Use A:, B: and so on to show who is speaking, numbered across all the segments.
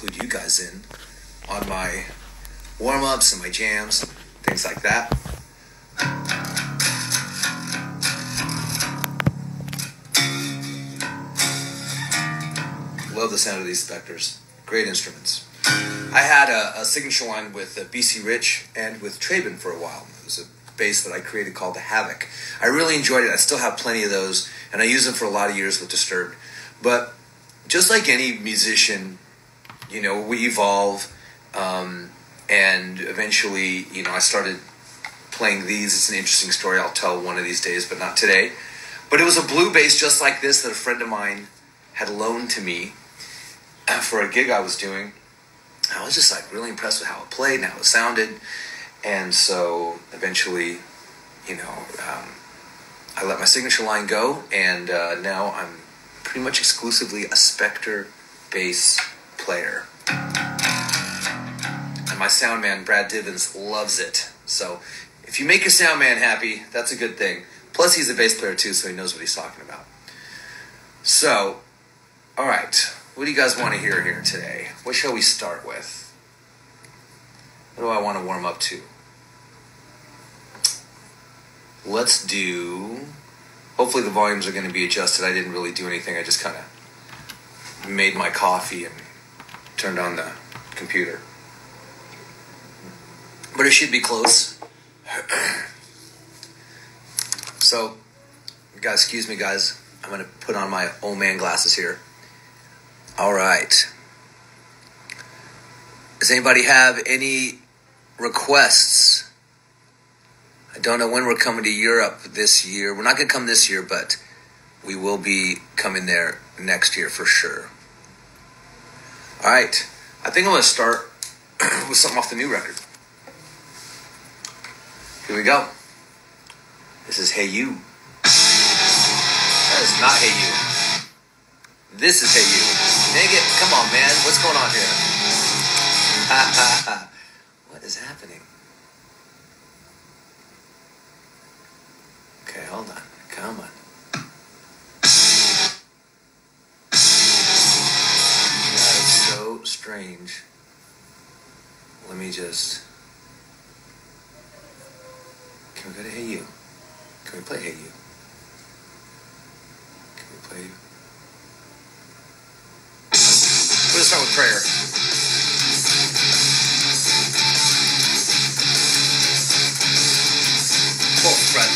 A: include you guys in on my warm-ups and my jams, things like that. Love the sound of these Spectres. Great instruments. I had a signature line with BC Rich and with Traben for a while. It was a bass that I created called the Havoc. I really enjoyed it. I still have plenty of those, and I used them for a lot of years with Disturbed. But just like any musician, you know, we evolve, and eventually, you know, I started playing these. It's an interesting story I'll tell one of these days, but not today. But it was a blue bass just like this that a friend of mine had loaned to me for a gig I was doing. I was just like really impressed with how it played and how it sounded. And so eventually, you know, I let my signature line go, and now I'm pretty much exclusively a Spectre bass player. And my sound man, Brad Divins, loves it. So if you make your sound man happy, that's a good thing. Plus he's a bass player too, so he knows what he's talking about. So, all right. What do you guys want to hear here today? What shall we start with? What do I want to warm up to? Let's do... Hopefully the volumes are going to be adjusted. I didn't really do anything. I just kind of made my coffee and turned on the computer. But it should be close. So, you guys, excuse me, guys. I'm going to put on my old man glasses here. All right. Does anybody have any requests? I don't know when we're coming to Europe this year. We're not going to come this year, but we will be coming there next year for sure. All right. I think I'm going to start with something off the new record. Here we go. This is Hey You. That is not Hey You. This is Hey You. Dang it. Come on, man. What's going on here? What is happening? Okay, hold on. Come on. That is so strange. Let me just... Can we go to Hey You? Can we play Hey You? Can we play... We're going to start with prayer. 12th fret.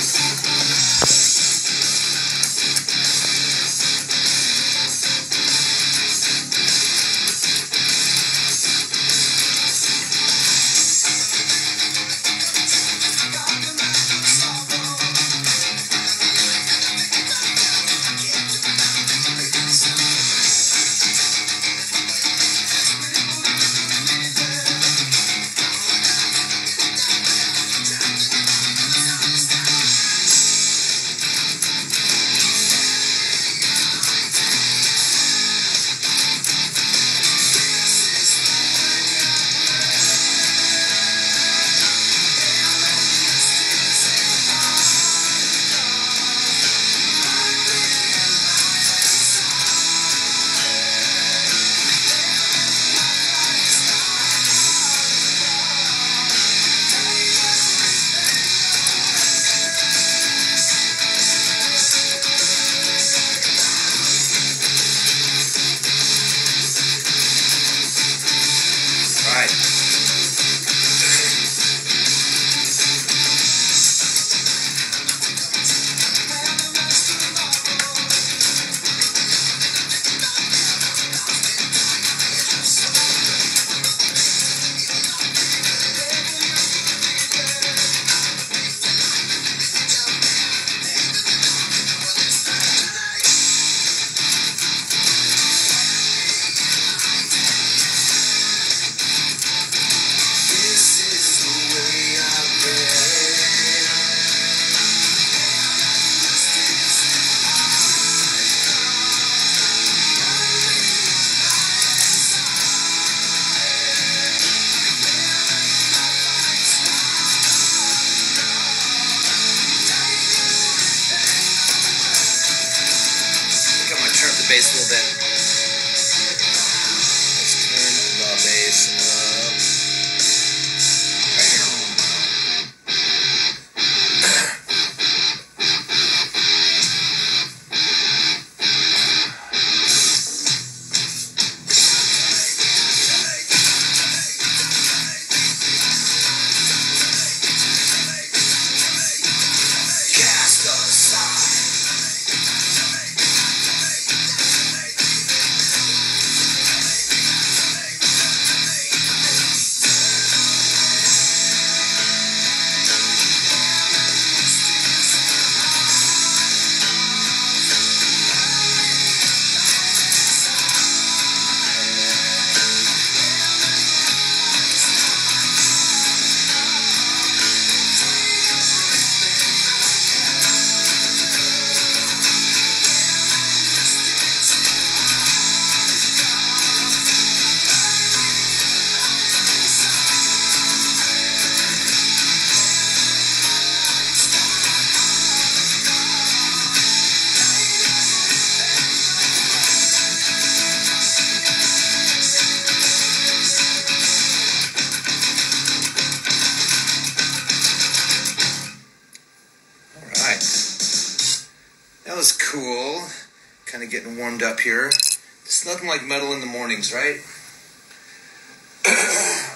A: getting warmed up here. It's nothing like metal in the mornings, right?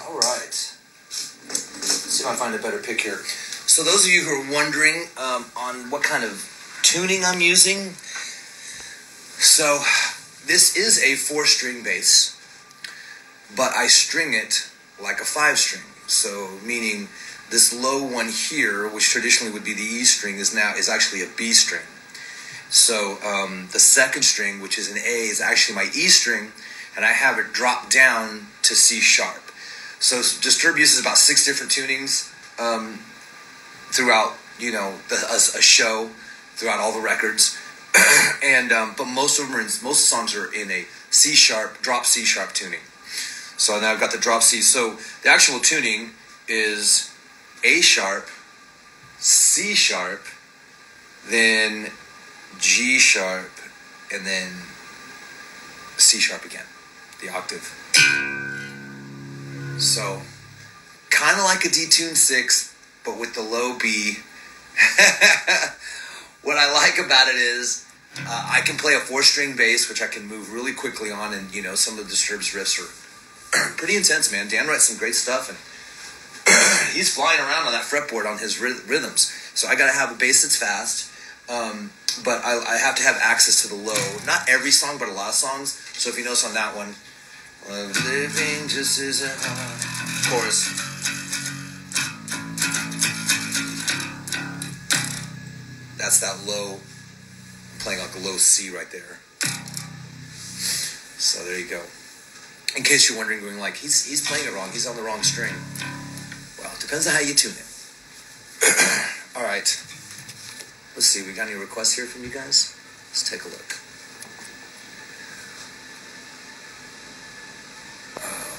A: All right. Let's see if I find a better pick here. So those of you who are wondering on what kind of tuning I'm using, so this is a 4-string bass, but I string it like a 5-string. So meaning this low one here, which traditionally would be the E string, is actually a B string. So the second string, which is an A, is actually my E string, and I have it drop down to C sharp. So Disturb uses about 6 different tunings throughout, a show, throughout all the records, and but most songs are in a C sharp, drop C sharp tuning. So now I've got the drop C. So the actual tuning is A sharp, C sharp, then G sharp, and then C sharp again, the octave. So, kind of like a detuned 6, but with the low B. What I like about it is I can play a 4-string bass, which I can move really quickly on, and some of the Disturbed's riffs are pretty intense, man. Dan writes some great stuff, and he's flying around on that fretboard on his rhythms. So I got to have a bass that's fast. But I have to have access to the low. Not every song, but a lot of songs. So if you notice on that one, living just is a chorus. That's that low, playing like a low C right there. So there you go. In case you're wondering, going like, he's playing it wrong. He's on the wrong string. Well, it depends on how you tune it. All right. Let's see, we got any requests here from you guys? Let's take a look.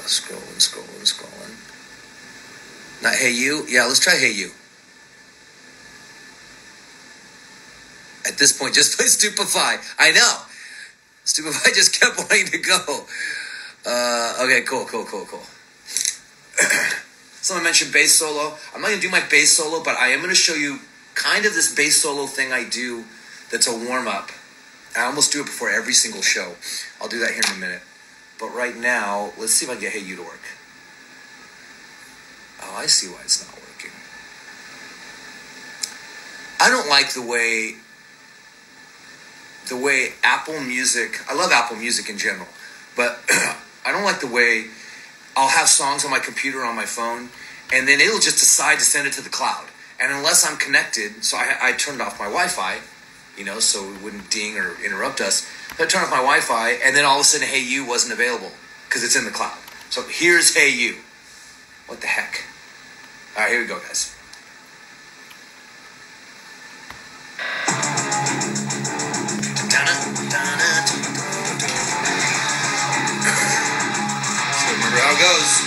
A: Scrolling. Not Hey You? Yeah, let's try Hey You. At this point, just play Stupefy. I know. Stupefy just kept wanting to go. Okay, cool. Someone mentioned bass solo. I'm not going to do my bass solo, but I am going to show you kind of this bass solo thing I do that's a warm-up. I almost do it before every single show. I'll do that here in a minute. But right now, let's see if I can get Hey You to work. Oh, I see why it's not working. I don't like the way Apple Music, I love Apple Music in general, but I don't like the way I'll have songs on my computer or on my phone, and then it'll just decide to send it to the cloud. And unless I'm connected, so I turned off my Wi-Fi, so it wouldn't ding or interrupt us. I turned off my Wi-Fi, and then all of a sudden, Hey You wasn't available because it's in the cloud. So here's Hey You. What the heck? All right, here we go, guys. So remember how it goes.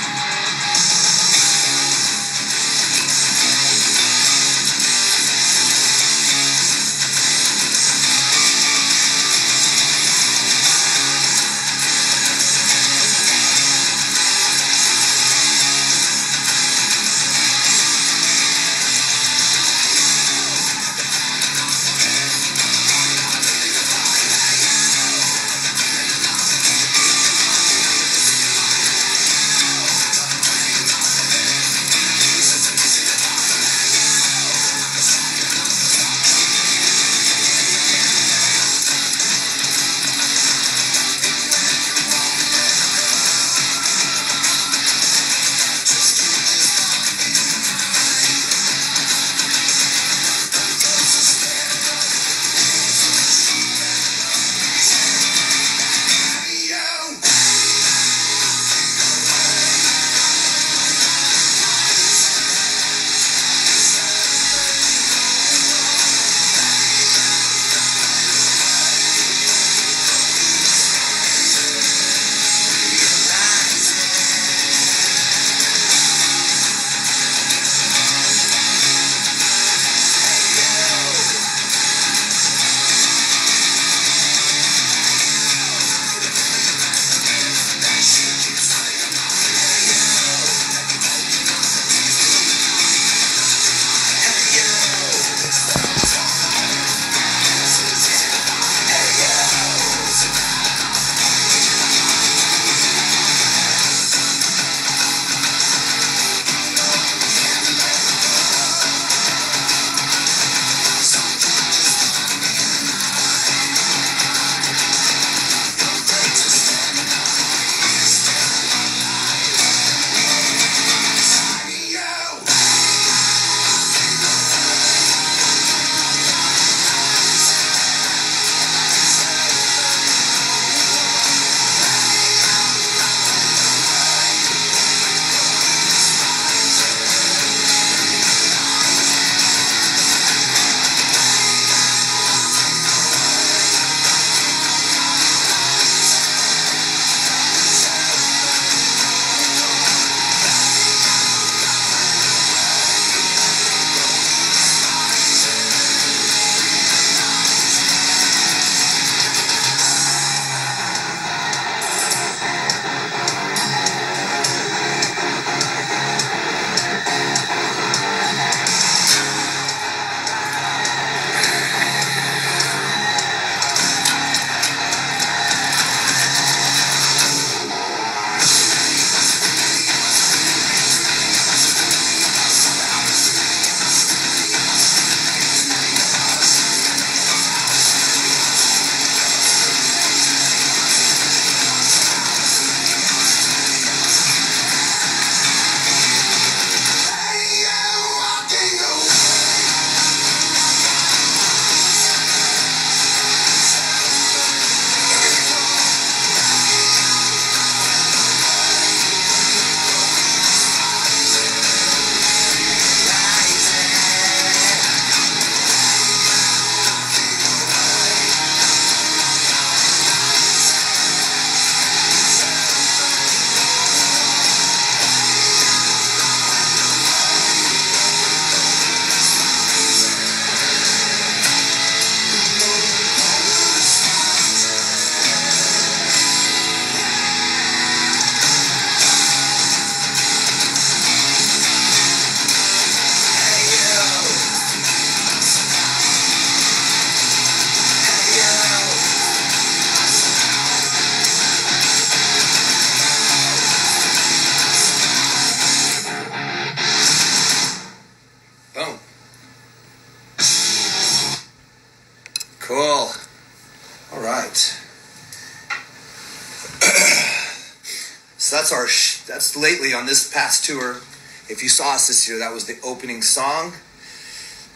A: So that's that's lately on this past tour. If you saw us this year, that was the opening song.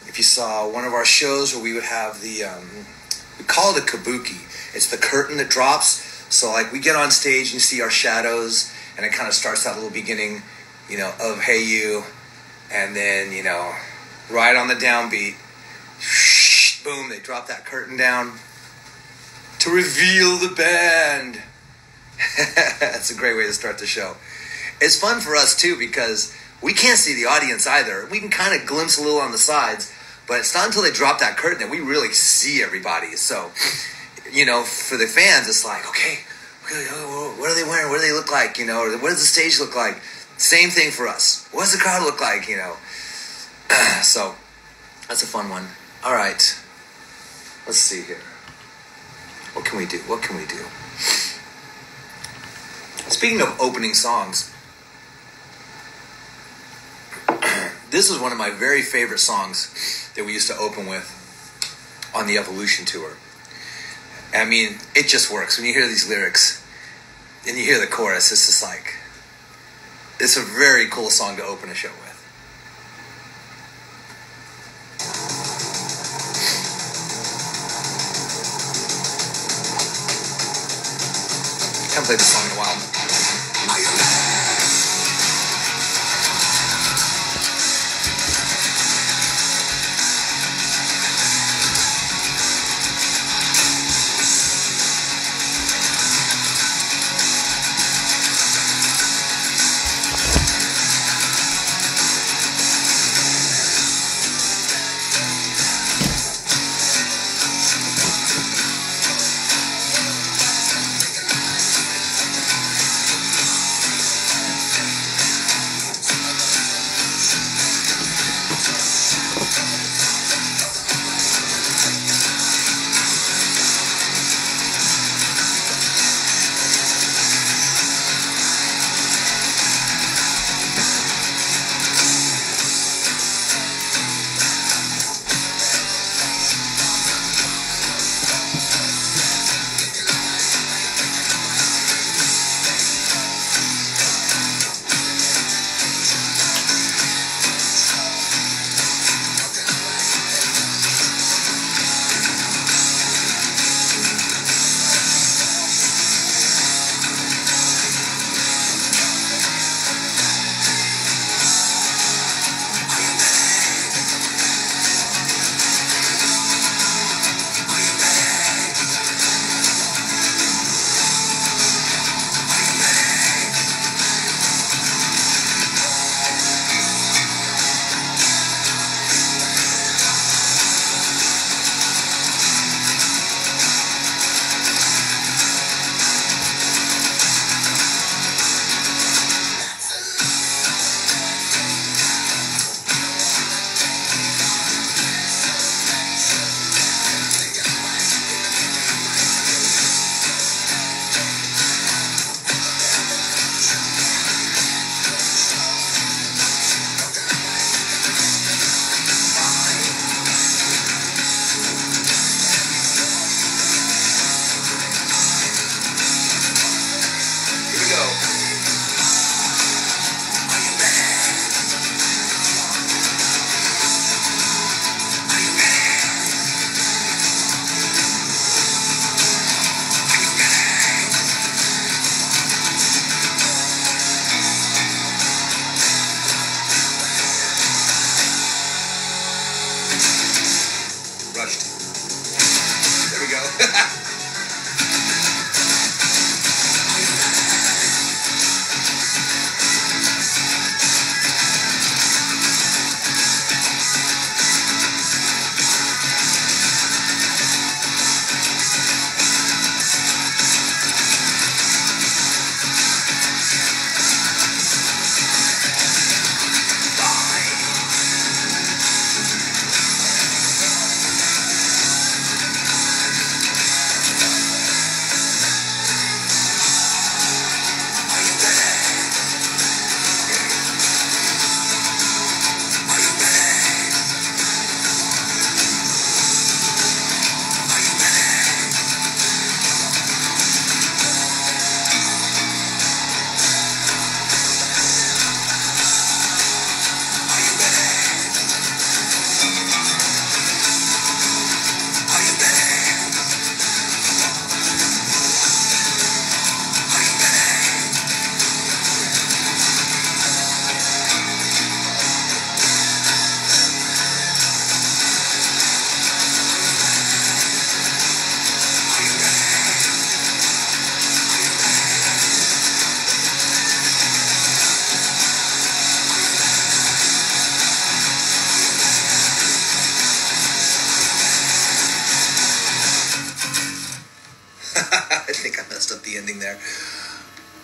A: If you saw one of our shows where we would have the, we call it a kabuki. It's the curtain that drops. So like we get on stage and you see our shadows, and it kind of starts that little beginning, of Hey You, and then, right on the downbeat, boom, they drop that curtain down to reveal the band. That's a great way to start the show. It's fun for us too because we can't see the audience either. We can kind of glimpse a little on the sides, but it's not until they drop that curtain that we really see everybody. So, for the fans, it's like, okay, what are they wearing? What do they look like? What does the stage look like? Same thing for us. What does the crowd look like? So that's a fun one. All right, let's see here. What can we do? Speaking of opening songs, this is one of my very favorite songs that we used to open with on the Evolution tour. I mean, it just works. When you hear these lyrics and you hear the chorus, it's just like, it's a very cool song to open a show with. I haven't played this song in a while.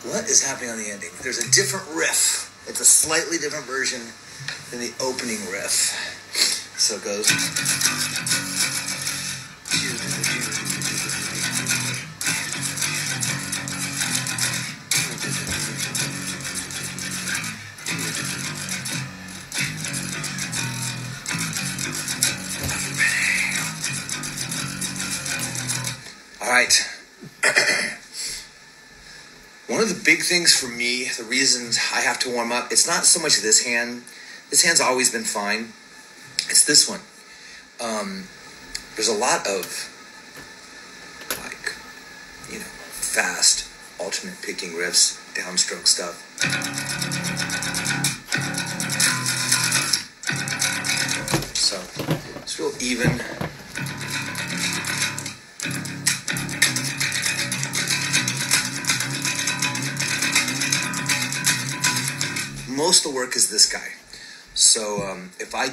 A: what is happening on the ending? There's a different riff. It's a slightly different version than the opening riff. So it goes. All right. One of the big things for me, the reasons I have to warm up, it's not so much this hand. This hand's always been fine. It's this one. There's a lot of, like, fast, alternate picking riffs, downstroke stuff. So, it's real even. Most of the work is this guy. So if I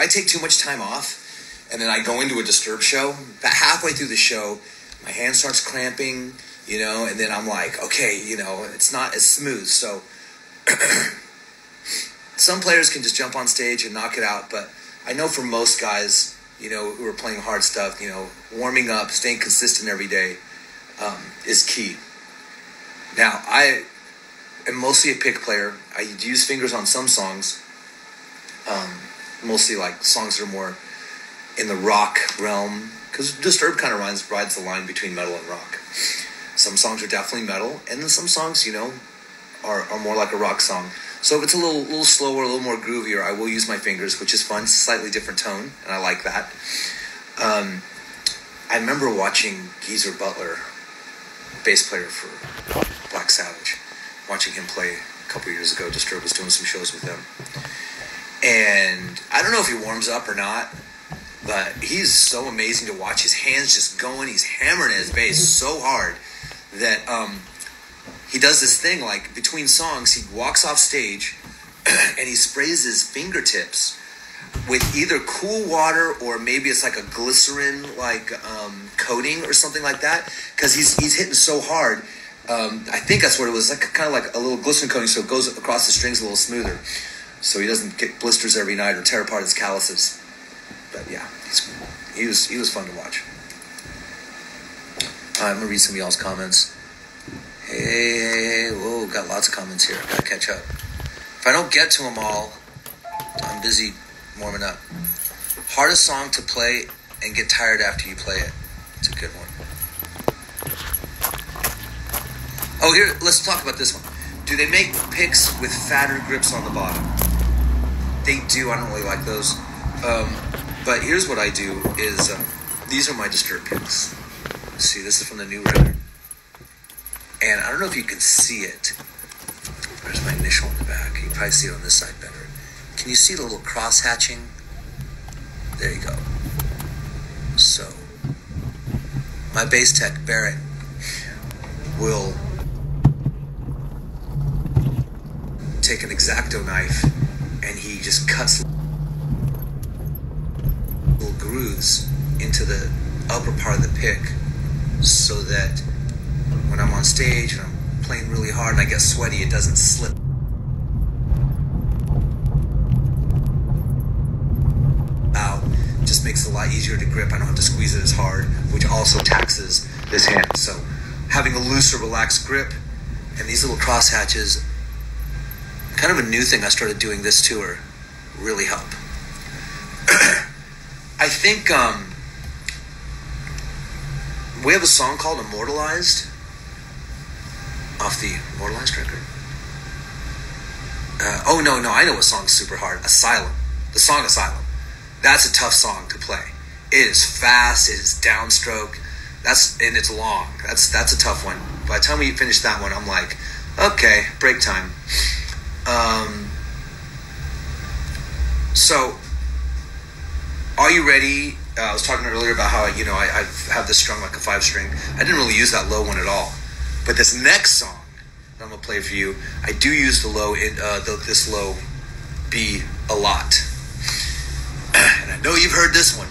A: take too much time off and then I go into a Disturbed show, about halfway through the show, my hand starts cramping, and then I'm like, okay, it's not as smooth. So some players can just jump on stage and knock it out. But I know for most guys, who are playing hard stuff, warming up, staying consistent every day is key. Now, I'm mostly a pick player. I use fingers on some songs, mostly like songs that are more in the rock realm, because Disturbed kind of rides the line between metal and rock. Some songs are definitely metal, and then some songs, are more like a rock song. So if it's a little slower, a little more groovier, I will use my fingers, which is fun. It's a slightly different tone, and I like that. I remember watching Geezer Butler, bass player for Black Sabbath, watching him play a couple years ago. Disturbed was doing some shows with him. And I don't know if he warms up or not, but he's so amazing to watch. His hands just going. He's hammering at his bass so hard that he does this thing, like between songs, he walks off stage and he sprays his fingertips with either cool water or maybe it's like a glycerin coating or something like that, because he's hitting so hard. I think that's what it was, like kind of like a little glycerin coating, so it goes across the strings a little smoother, so he doesn't get blisters every night or tear apart his calluses. But yeah, he was fun to watch. I'm gonna read some of y'all's comments. Hey, whoa, got lots of comments here. Gotta catch up. If I don't get to them all, I'm busy warming up. Hardest song to play and get tired after you play it. It's a good one. Oh, here, let's talk about this one. Do they make picks with fatter grips on the bottom? They do. I don't really like those. But here's what I do is, these are my Disturbed picks. See, this is from the new record. And I don't know if you can see it. There's my initial in the back. You can probably see it on this side better. Can you see the little cross hatching? There you go. So, my bass tech, Barrett, will take an X-Acto knife and he just cuts little grooves into the upper part of the pick so that when I'm on stage and I'm playing really hard and I get sweaty, it doesn't slip out. It just makes it a lot easier to grip. I don't have to squeeze it as hard, which also taxes this hand. So having a looser, relaxed grip and these little cross hatches, kind of a new thing I started doing this tour, really help. I think we have a song called Immortalized off the Immortalized record. No, I know what song's super hard. Asylum. The song Asylum. That's a tough song to play. It is fast, it is downstroke, and it's long. That's a tough one. By the time we finish that one, I'm like, okay, break time. So, are you ready? I was talking earlier about how, I have this strung like a 5-string. I didn't really use that low one at all. But this next song that I'm going to play for you, I do use the low in this low B a lot. And I know you've heard this one.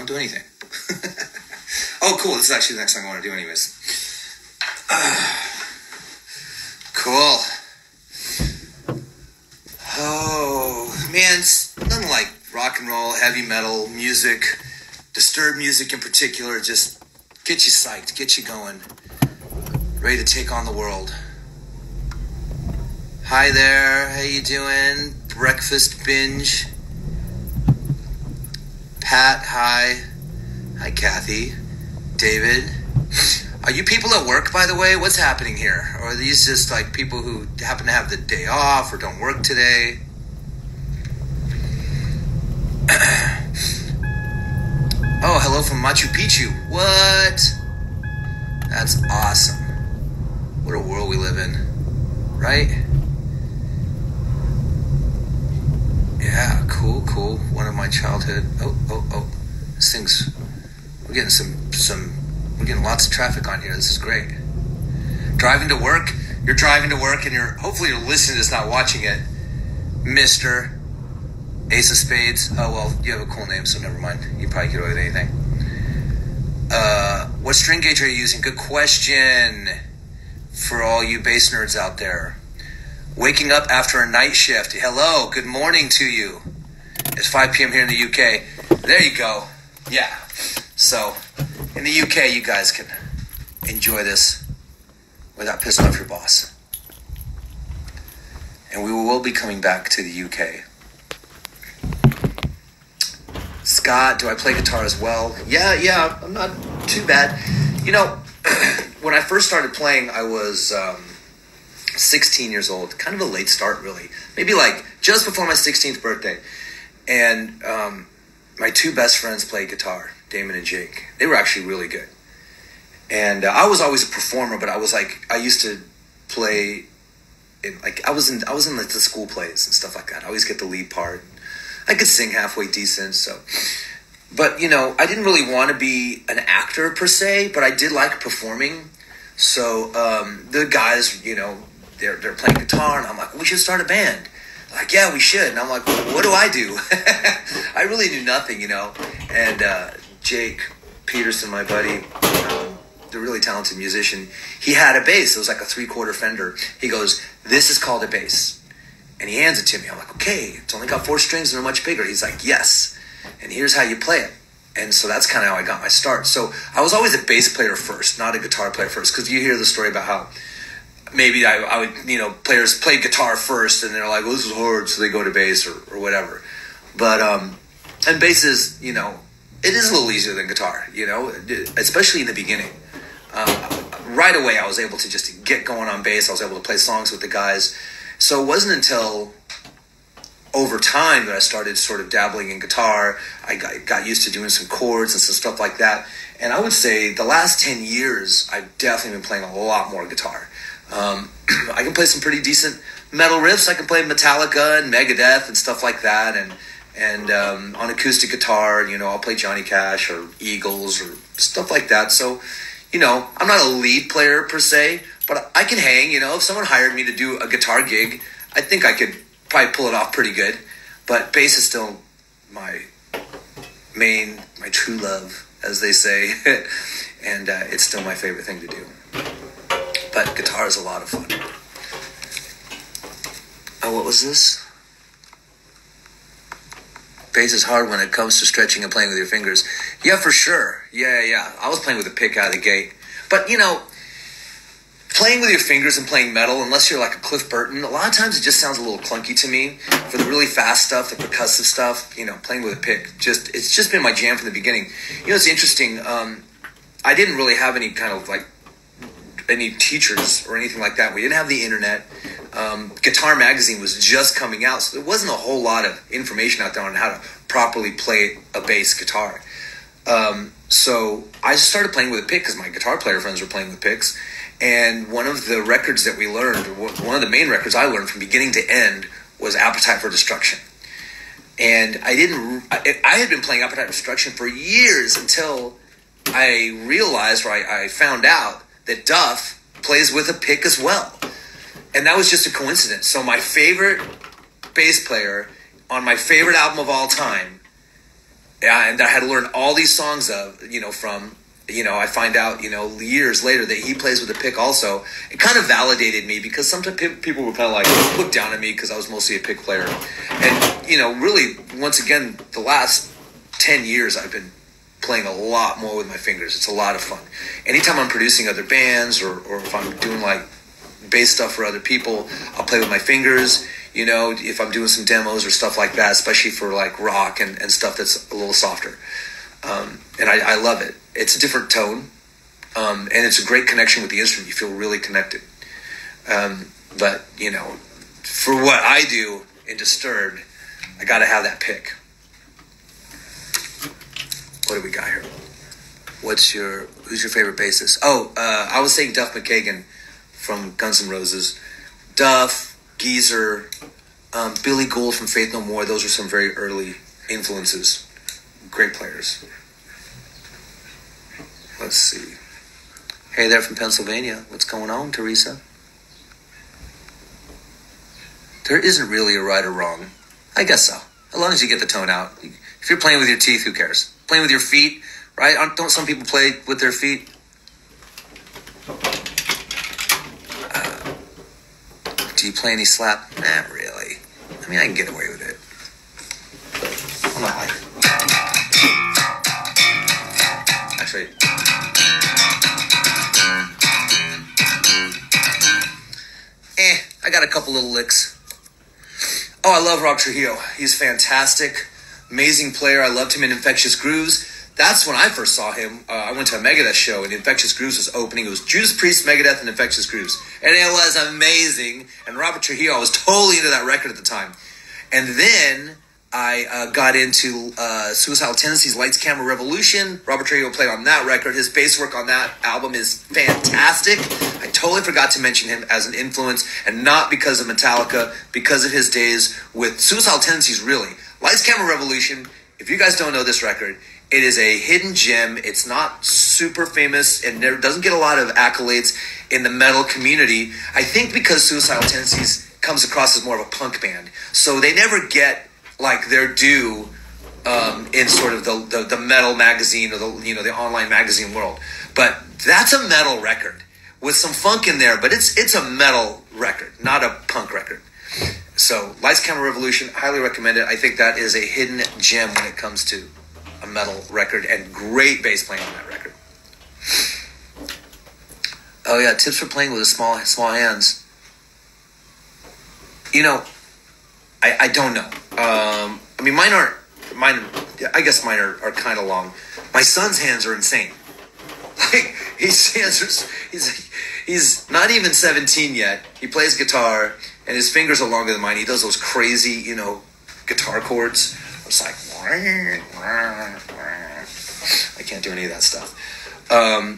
A: don't do anything. Oh, cool. This is actually the next song I want to do anyways. Cool. Oh, man, it's nothing like rock and roll, heavy metal, music, disturbed music in particular. Just get you psyched, get you going, ready to take on the world. Hi there, how you doing? Breakfast binge. Pat, hi. Hi, Kathy. David. Are you people at work, by the way? What's happening here? Or are these just like people who happen to have the day off or don't work today? Oh, hello from Machu Picchu. What? That's awesome. What a world we live in. Right? Yeah, cool. One of my childhood. Oh. This thing's... We're getting lots of traffic on here. This is great. Driving to work. You're driving to work and hopefully you're listening to this, not watching it. Mr. Ace of Spades. Oh, well, you have a cool name, so never mind. You probably get away with anything. What string gauge are you using? Good question for all you bass nerds out there. Waking up after a night shift. Hello, good morning to you. It's 5 p.m. here in the UK. There you go. Yeah. So, in the UK, you guys can enjoy this without pissing off your boss. And we will be coming back to the UK. Scott, do I play guitar as well? Yeah, I'm not too bad. You know, when I first started playing, I was 16 years old. Kind of a late start, really. Maybe like just before my 16th birthday. And my two best friends played guitar, Damon and Jake. They were actually really good. And I was always a performer, but I used to play in, I was in like the school plays and stuff like that. I always get the lead part. I could sing halfway decent, so. But, you know, I didn't really want to be an actor per se, but I did like performing. So the guys, you know, they're playing guitar, and I'm like, we should start a band. Like, yeah, we should. And I'm like, well, what do I do? I really knew nothing, you know. And Jake Peterson, my buddy, the really talented musician, he had a bass. It was like a 3/4 Fender. He goes, this is called a bass. And he hands it to me. I'm like, okay, it's only got 4 strings and they're much bigger. He's like, yes. And here's how you play it. And so that's kind of how I got my start. So I was always a bass player first, not a guitar player first. Because you hear the story about how maybe I would, you know, players play guitar first and they're like, well, this is hard, so they go to bass or whatever. But, and bass is, you know, it is a little easier than guitar, you know, especially in the beginning. Right away, I was able to just get going on bass. I was able to play songs with the guys. So it wasn't until over time that I started sort of dabbling in guitar. I got used to doing some chords and some stuff like that. And I would say the last 10 years, I've definitely been playing a lot more guitar. I can play some pretty decent metal riffs. I can play Metallica and Megadeth and stuff like that. And on acoustic guitar, you know, I'll play Johnny Cash or Eagles or stuff like that. So, you know, I'm not a lead player per se, but I can hang. You know, if someone hired me to do a guitar gig, I think I could probably pull it off pretty good. But bass is still my true love, as they say. And it's still my favorite thing to do. But guitar is a lot of fun. Oh, what was this? Bass is hard when it comes to stretching and playing with your fingers. Yeah, for sure. Yeah. I was playing with a pick out of the gate. But, you know, playing with your fingers and playing metal, unless you're like a Cliff Burton, a lot of times it just sounds a little clunky to me. For the really fast stuff, the percussive stuff, you know, playing with a pick, it's just been my jam from the beginning. You know, it's interesting. I didn't really have any kind of like any teachers or anything like that. We didn't have the internet. Guitar Magazine was just coming out, so there wasn't a whole lot of information out there on how to properly play a bass guitar. So I started playing with a pick because my guitar player friends were playing with picks. And one of the records that we learned, one of the main records I learned from beginning to end, was Appetite for Destruction. And I had been playing Appetite for Destruction for years until I realized, or I found out, that Duff plays with a pick as well. And that was just a coincidence. So my favorite bass player on my favorite album of all time Yeah, and I had to learn all these songs from. I find out, years later that he plays with a pick also. It kind of validated me because sometimes people were kind of like look down at me because I was mostly a pick player. And, really, once again, the last 10 years I've been playing a lot more with my fingers. It's a lot of fun. Anytime I'm producing other bands or if I'm doing like bass stuff for other people, I'll play with my fingers. If I'm doing some demos or stuff like that, especially for like rock and stuff that's a little softer. And I love it. It's a different tone, and it's a great connection with the instrument. You feel really connected. But, for what I do in Disturbed, I got to have that pick. What do we got here? Who's your favorite bassist? I was saying Duff McKagan from Guns N' Roses. Duff, Geezer, Billy Gould from Faith No More. Those are some very early influences. Great players. Let's see. Hey there from Pennsylvania. What's going on, Teresa? There isn't really a right or wrong. I guess so. As long as you get the tone out. If you're playing with your teeth, who cares? Playing with your feet, right? Don't some people play with their feet? Do you play any slap? Not really. I mean, I can get away with it. I'm not like it. Actually, I got a couple little licks. Oh, I love Rob Trujillo. He's fantastic. Amazing player. I loved him in Infectious Grooves. That's when I first saw him. I went to a Megadeth show, and Infectious Grooves was opening. It was Judas Priest, Megadeth, and Infectious Grooves. And it was amazing. And Robert Trujillo, I was totally into that record at the time. And then I got into Suicidal Tendencies' Lights, Camera, Revolution. Robert Trujillo played on that record. His bass work on that album is fantastic. I totally forgot to mention him as an influence, and not because of Metallica, because of his days with Suicidal Tendencies, really. Lights, Camera, Revolution, if you guys don't know this record, it is a hidden gem. It's not super famous and doesn't get a lot of accolades in the metal community. I think because Suicidal Tendencies comes across as more of a punk band. So they never get like their due in sort of the metal magazine or the online magazine world. But that's a metal record with some funk in there, but it's a metal record, not a punk record. So Lights, Camera, Revolution, highly recommend it. I think that is a hidden gem when it comes to a metal record, and great bass playing on that record. Oh yeah, tips for playing with small hands. I don't know. I mean, mine. I guess mine are kind of long. My son's hands are insane. Like he's not even 17 yet. He plays guitar, and his fingers are longer than mine. He does those crazy, guitar chords. It's like I can't do any of that stuff.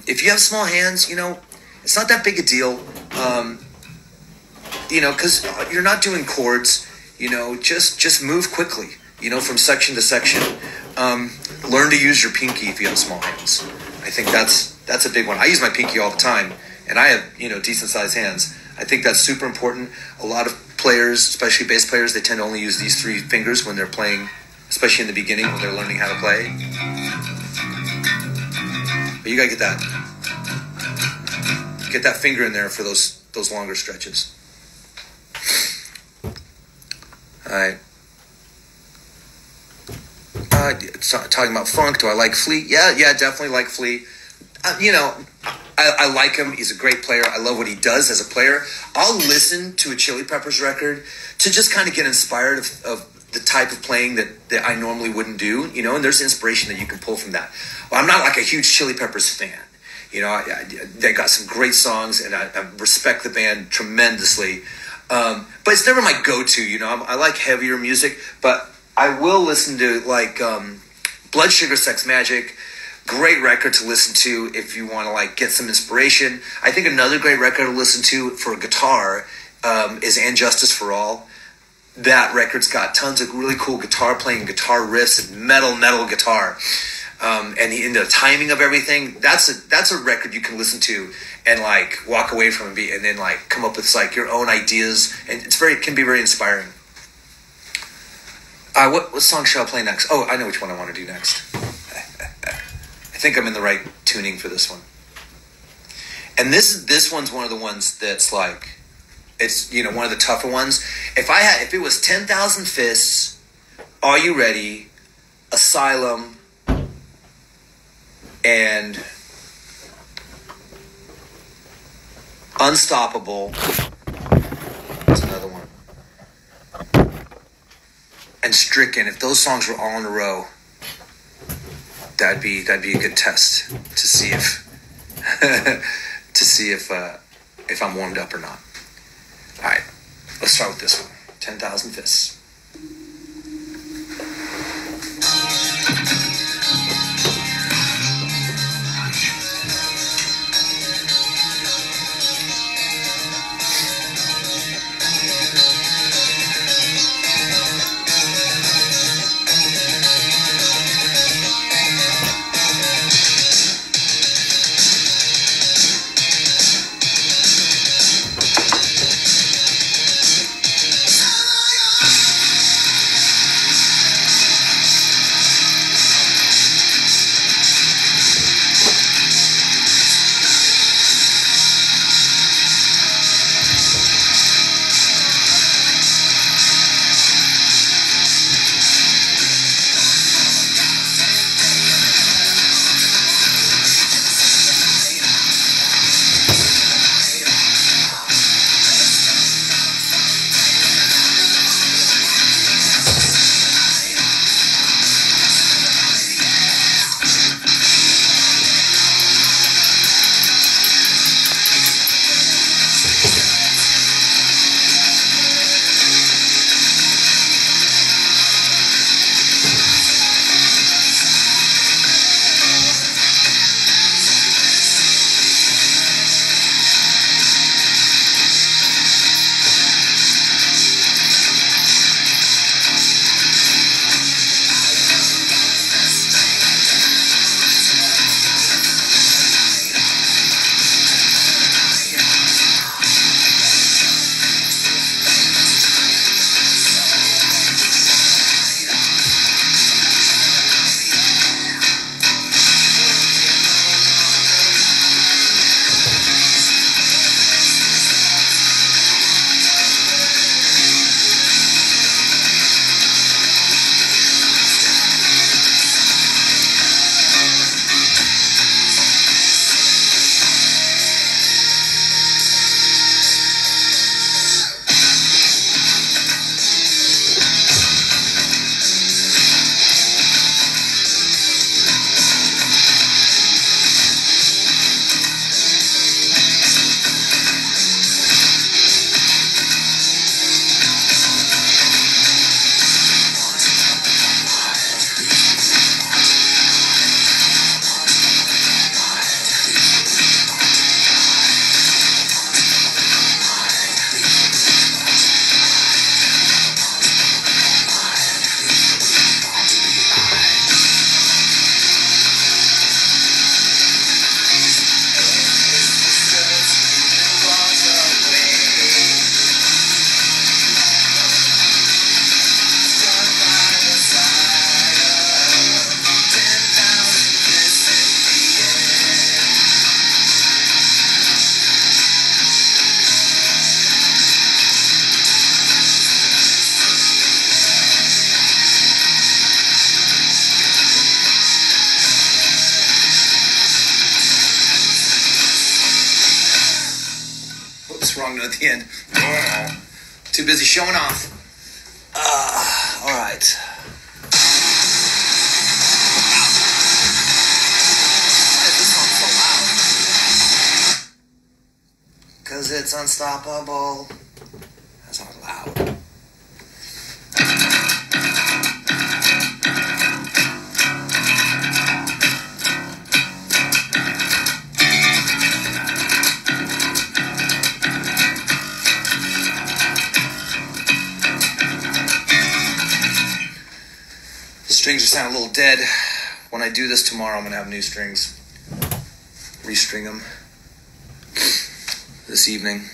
A: If you have small hands, it's not that big a deal. Because you're not doing chords. Just move quickly. From section to section. Learn to use your pinky if you have small hands. I think that's a big one. I use my pinky all the time, and I have decent sized hands. I think that's super important. A lot of players, especially bass players, they tend to only use these 3 fingers when they're playing, especially in the beginning when they're learning how to play. But you gotta get that finger in there for those longer stretches. All right. Talking about funk, do I like Flea? Yeah, definitely like Flea. I like him. He's a great player. I love what he does as a player. I'll listen to a Chili Peppers record to just kind of get inspired of the type of playing that I normally wouldn't do, and there's inspiration that you can pull from that. Well, I'm not like a huge Chili Peppers fan. They got some great songs, and I respect the band tremendously. But it's never my go-to, I like heavier music, but I will listen to like Blood Sugar Sex Magic. Great record to listen to if you want to like get some inspiration. I think another great record to listen to for guitar is And Justice for All. That record's got tons of really cool guitar playing, guitar riffs, and metal guitar. And the timing of everything, that's a record you can listen to and like walk away from and then like come up with like your own ideas, and it can be very inspiring. What song shall I play next? Oh, I know which one I want to do next. I think I'm in the right tuning for this one. And this one's one of the ones that's like, it's, you know, one of the tougher ones. If it was 10,000 Fists, Are You Ready, Asylum, and Unstoppable. That's another one. And Stricken. If those songs were all in a row, that'd be a good test to see if I'm warmed up or not. All right, let's start with this one. 10,000 Fists. Wrong note at the end. Oh, too busy showing off. All right. Why is this song so loud? 'Cause it's unstoppable. That's not loud. Strings are sounding a little dead. When I do this tomorrow, I'm going to have new strings. Restring them this evening.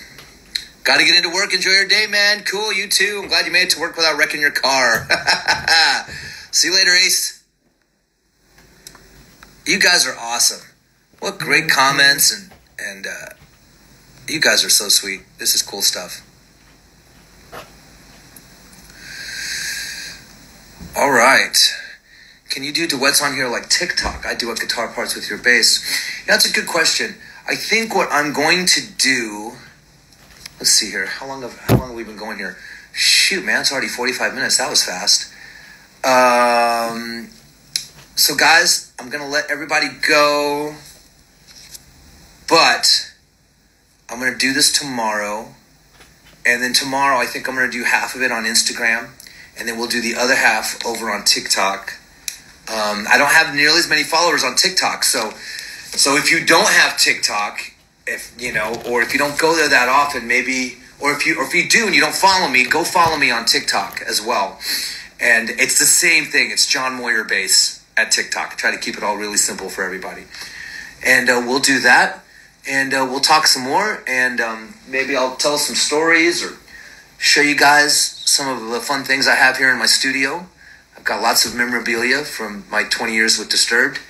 A: Got to get into work. Enjoy your day, man. Cool, you too. I'm glad you made it to work without wrecking your car. See you later, Ace. You guys are awesome. What great comments, and you guys are so sweet. This is cool stuff. All right. Can you do duets on here like TikTok? I duet guitar parts with your bass. Yeah, that's a good question. I think what I'm going to do... Let's see here. How long have we been going here? Shoot, man, it's already 45 minutes. That was fast. So, guys, I'm going to let everybody go. But I'm going to do this tomorrow. And then tomorrow, I think I'm going to do half of it on Instagram. And then we'll do the other half over on TikTok. I don't have nearly as many followers on TikTok. So if you don't have TikTok, if you don't go there that often, maybe, or if you do and you don't follow me, go follow me on TikTok as well. And it's the same thing. It's John Moyer Bass at TikTok. I try to keep it all really simple for everybody. And we'll do that. And we'll talk some more. And maybe I'll tell some stories or show you guys some of the fun things I have here in my studio. I've got lots of memorabilia from my 20 years with Disturbed.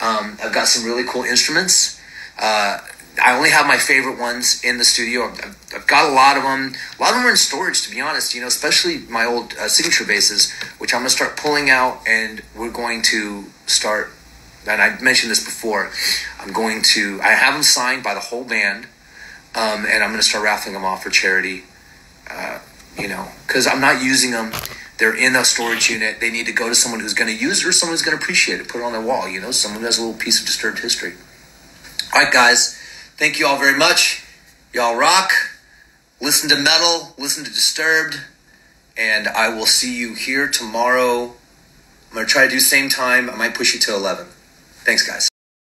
A: I've got some really cool instruments. I only have my favorite ones in the studio. I've got a lot of them. A lot of them are in storage, to be honest, especially my old signature basses, which I'm going to start pulling out, and we're going to start, and I mentioned this before, I have them signed by the whole band, and I'm going to start raffling them off for charity, because I'm not using them. They're in a storage unit. They need to go to someone who's going to use it or someone who's going to appreciate it, put it on their wall, someone who has a little piece of Disturbed history. All right, guys. Thank you all very much. Y'all rock. Listen to metal. Listen to Disturbed. And I will see you here tomorrow. I'm going to try to do same time. I might push you to 11. Thanks, guys.